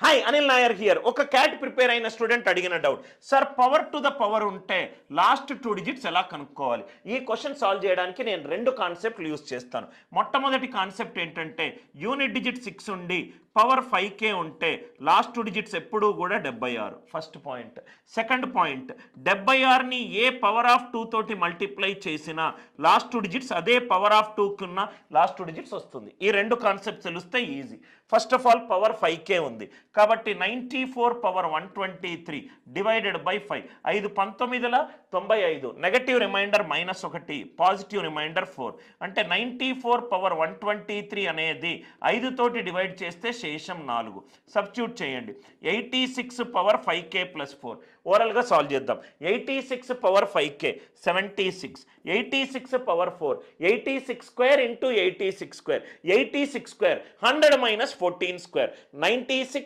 Hi Anil Nair here. ఒక cat prepare అయిన student అడిగిన doubt, sir power to the power ఉంటే లాస్ట్ 2 డిజిట్స్ ఎలా కనుక్కోవాలి? ఈ క్వశ్చన్ సాల్వ్ చేయడానికి నేను 2 కాన్సెప్ట్లు యూజ్ చేస్తాను. మొట్టమొదటి కాన్సెప్ట్ ఏంటంటే యూనిట్ డిజిట్ 6 ఉండి పవర్ 5k ఉంటే లాస్ట్ 2 డిజిట్స్ ఎప్పుడూ కూడా 76. First point. సెకండ్ పాయింట్, 76ని ఏ పవర్ ఆఫ్ 2 తోటి మల్టిప్లై చేసినా లాస్ట్ 2 డిజిట్స్ అదే పవర్ ఆఫ్ 2కి ఉన్న లాస్ట్ 2 డిజిట్స్ వస్తుంది. ఈ 2 కాన్సెప్ట్స్ తెలిస్తే easy. First of all power 5k ఉంది కాబట్టి 94 power 123 divided by 5. 5 19ల 95, negative remainder -1, positive remainder 4. అంటే 94 పవర్ 123 అనేది 5 తోటి డివైడ్ చేస్తే శేషం 4. సబ్స్టిట్యూట్ చేయండి. 86 పవర్ 5k ప్లస్ 4. ఓవరాల్గా సాల్వ్ చేద్దాం. 86 power 5k 76, 86 power 4, 86 square into 86 square, 86 square 100 - 14 square, 96